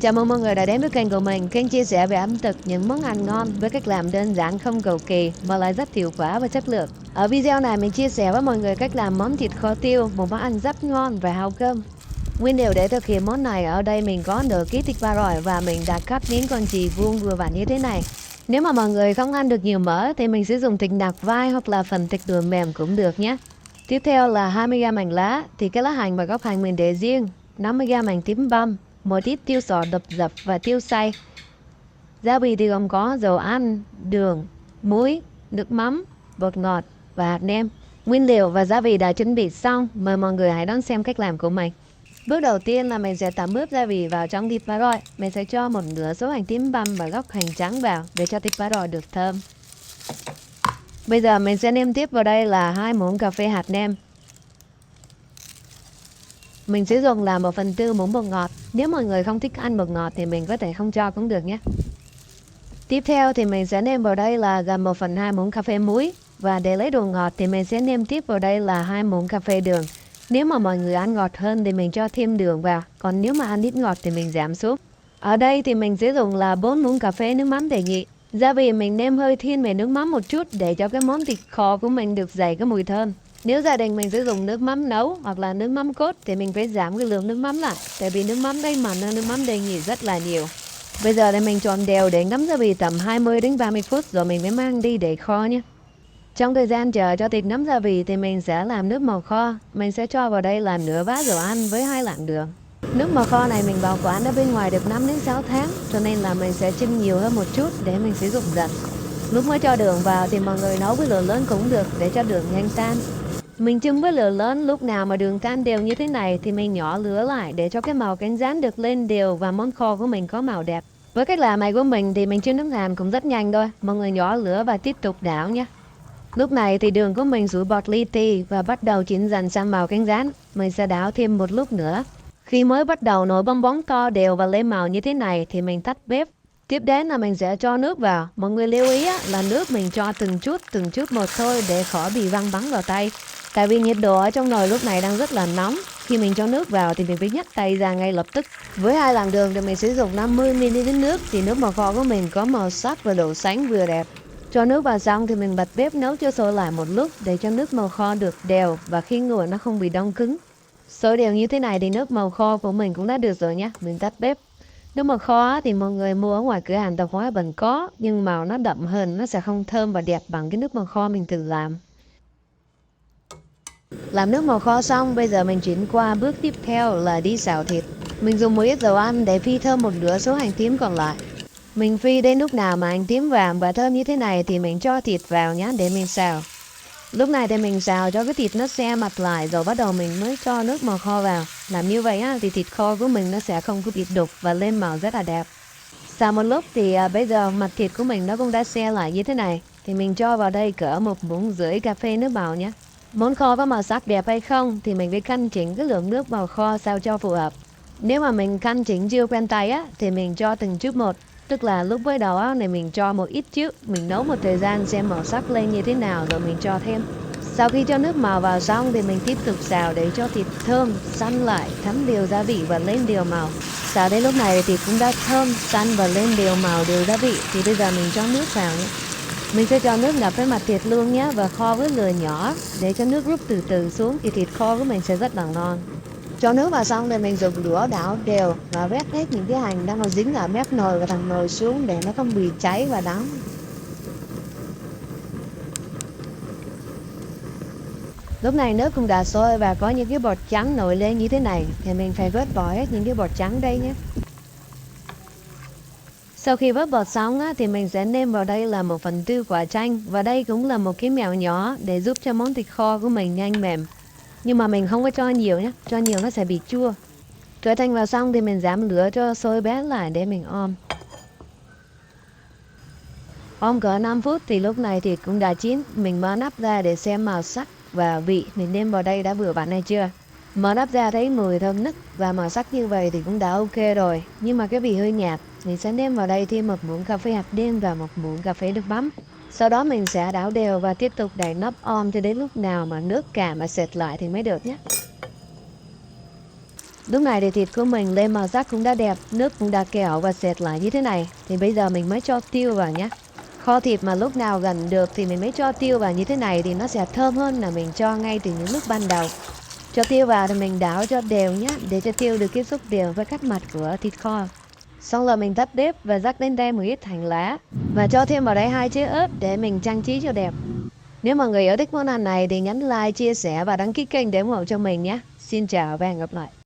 Chào mừng mọi người đã đến với kênh của mình, kênh chia sẻ về ẩm thực, những món ăn ngon với cách làm đơn giản không cầu kỳ mà lại rất hiệu quả và chất lượng. Ở video này mình chia sẻ với mọi người cách làm món thịt kho tiêu, một món ăn rất ngon và hào cơm. Nguyên liệu để thực hiện món này ở đây mình có nửa ký thịt ba rọi và mình đã cắt miếng con chì vuông vừa vặn như thế này. Nếu mà mọi người không ăn được nhiều mỡ thì mình sử dụng thịt nạc vai hoặc là phần thịt đùi mềm cũng được nhé. Tiếp theo là 20g hành lá, thì cái lá hành và gốc hành mình để riêng, 50g hành tím băm, một ít tiêu sò đập dập và tiêu xay. Gia vị thì gồm có dầu ăn, đường, muối, nước mắm, bột ngọt và hạt nêm. Nguyên liệu và gia vị đã chuẩn bị xong, mời mọi người hãy đón xem cách làm của mình. Bước đầu tiên là mình sẽ tẩm ướp gia vị vào trong thịt ba rọi. Mình sẽ cho một nửa số hành tím băm và gốc hành trắng vào để cho thịt ba rọi được thơm. Bây giờ mình sẽ nêm tiếp vào đây là 2 muỗng cà phê hạt nêm. Mình sẽ dùng là 1/4 muỗng bột ngọt. Nếu mọi người không thích ăn bột ngọt thì mình có thể không cho cũng được nhé. Tiếp theo thì mình sẽ nêm vào đây là gần 1/2 muỗng cà phê muối. Và để lấy độ ngọt thì mình sẽ nêm tiếp vào đây là 2 muỗng cà phê đường. Nếu mà mọi người ăn ngọt hơn thì mình cho thêm đường vào. Còn nếu mà ăn ít ngọt thì mình giảm xuống. Ở đây thì mình sẽ dùng là 4 muỗng cà phê nước mắm đề nghị. Gia vị mình nêm hơi thiên về nước mắm một chút để cho cái món thịt kho của mình được dày cái mùi thơm. Nếu gia đình mình sử dụng nước mắm nấu hoặc là nước mắm cốt thì mình phải giảm cái lượng nước mắm lại. Tại vì nước mắm đây mặn hơn nước mắm đề nghị rất là nhiều. Bây giờ thì mình trộn đều để ngấm gia vị tầm 20 đến 30 phút rồi mình mới mang đi để kho nhé. Trong thời gian chờ cho thịt nấm gia vị thì mình sẽ làm nước màu kho. Mình sẽ cho vào đây là nửa bát dầu ăn với 2 lạng đường. Nước màu kho này mình bảo quản ở bên ngoài được 5 đến 6 tháng, cho nên là mình sẽ chưng nhiều hơn một chút để mình sử dụng dần. Lúc mới cho đường vào thì mọi người nấu với lửa lớn cũng được để cho đường nhanh tan. Mình chưng với lửa lớn, lúc nào mà đường tan đều như thế này thì mình nhỏ lửa lại để cho cái màu cánh rán được lên đều và món kho của mình có màu đẹp. Với cách làm này của mình thì mình chưng nước hàn cũng rất nhanh thôi. Mọi người nhỏ lửa và tiếp tục đảo nhé. Lúc này thì đường của mình rủi bọt li ti và bắt đầu chín dần sang màu cánh rán. Mình sẽ đảo thêm một lúc nữa. Khi mới bắt đầu nổi bong bóng to đều và lên màu như thế này thì mình tắt bếp. Tiếp đến là mình sẽ cho nước vào. Mọi người lưu ý là nước mình cho từng chút một thôi để khỏi bị văng bắn vào tay. Tại vì nhiệt độ ở trong nồi lúc này đang rất là nóng. Khi mình cho nước vào thì mình phải nhấc tay ra ngay lập tức. Với 2 lạng đường thì mình sử dụng 50ml nước thì nước màu kho của mình có màu sắc và độ sánh vừa đẹp. Cho nước vào xong thì mình bật bếp nấu cho sôi lại một lúc để cho nước màu kho được đều và khi nguội nó không bị đông cứng. Sôi đều như thế này thì nước màu kho của mình cũng đã được rồi nhé. Mình tắt bếp. Nước màu kho thì mọi người mua ở ngoài cửa hàng tạp hóa vẫn có, nhưng màu nó đậm hơn, nó sẽ không thơm và đẹp bằng cái nước màu kho mình tự làm. Làm nước màu kho xong, bây giờ mình chuyển qua bước tiếp theo là đi xào thịt. Mình dùng một ít dầu ăn để phi thơm một nửa số hành tím còn lại. Mình phi đến lúc nào mà hành tím vàng và thơm như thế này thì mình cho thịt vào nhé để mình xào. Lúc này thì mình xào cho cái thịt nó se mặt lại rồi bắt đầu mình mới cho nước màu kho vào. Làm như vậy thì thịt kho của mình nó sẽ không có bị đục và lên màu rất là đẹp. Sau một lúc thì bây giờ mặt thịt của mình nó cũng đã se lại như thế này. Thì mình cho vào đây cỡ 1,5 muỗng cà phê nước màu nhé. Món kho có màu sắc đẹp hay không thì mình phải căn chỉnh cái lượng nước màu kho sao cho phù hợp. Nếu mà mình căn chỉnh chưa quen tay thì mình cho từng chút một. Tức là lúc mới đầu này mình cho một ít trước, mình nấu một thời gian xem màu sắc lên như thế nào rồi mình cho thêm. Sau khi cho nước màu vào xong thì mình tiếp tục xào để cho thịt thơm, săn lại, thấm đều gia vị và lên đều màu. Xào đến lúc này thì thịt cũng đã thơm, săn và lên đều màu đều gia vị thì bây giờ mình cho nước vào nhé. Mình sẽ cho nước ngập với mặt thịt luôn nhé và kho với lửa nhỏ để cho nước rút từ từ xuống thì thịt kho của mình sẽ rất là ngon. Cho nước vào xong thì mình dùng đũa đảo đều và vét hết những cái hành đang còn dính ở mép nồi và thằng nồi xuống để nó không bị cháy và đắng. Lúc này nước cũng đã sôi và có những cái bọt trắng nổi lên như thế này thì mình phải vớt bỏ hết những cái bọt trắng đây nhé. Sau khi vớt bọt xong thì mình sẽ nêm vào đây là 1/4 quả chanh và đây cũng là một cái mẹo nhỏ để giúp cho món thịt kho của mình nhanh mềm. Nhưng mà mình không có cho nhiều nhé, cho nhiều nó sẽ bị chua. Trở thành vào xong thì mình giảm lửa cho sôi bé lại để mình om. Om cỡ 5 phút thì lúc này thịt cũng đã chín. Mình mở nắp ra để xem màu sắc và vị mình nêm vào đây đã vừa vặn hay chưa. Mở nắp ra thấy mùi thơm nức và màu sắc như vậy thì cũng đã ok rồi. Nhưng mà cái vị hơi nhạt, mình sẽ nêm vào đây thêm 1 muỗng cà phê hạt nêm và 1 muỗng cà phê nước mắm. Sau đó mình sẽ đảo đều và tiếp tục đậy nắp om cho đến lúc nào mà nước cạn và sệt lại thì mới được nhé. Lúc này thì thịt của mình lên màu sắc cũng đã đẹp, nước cũng đã kẹo và sệt lại như thế này. Thì bây giờ mình mới cho tiêu vào nhé. Kho thịt mà lúc nào gần được thì mình mới cho tiêu vào như thế này thì nó sẽ thơm hơn là mình cho ngay từ những lúc ban đầu. Cho tiêu vào thì mình đảo cho đều nhé, để cho tiêu được tiếp xúc đều với các mặt của thịt kho. Xong rồi mình tắt bếp và rắc lên đây một ít hành lá và cho thêm vào đây 2 trái ớt để mình trang trí cho đẹp. Nếu mọi người yêu thích món ăn này thì nhấn like, chia sẻ và đăng ký kênh để ủng hộ cho mình nhé. Xin chào và hẹn gặp lại.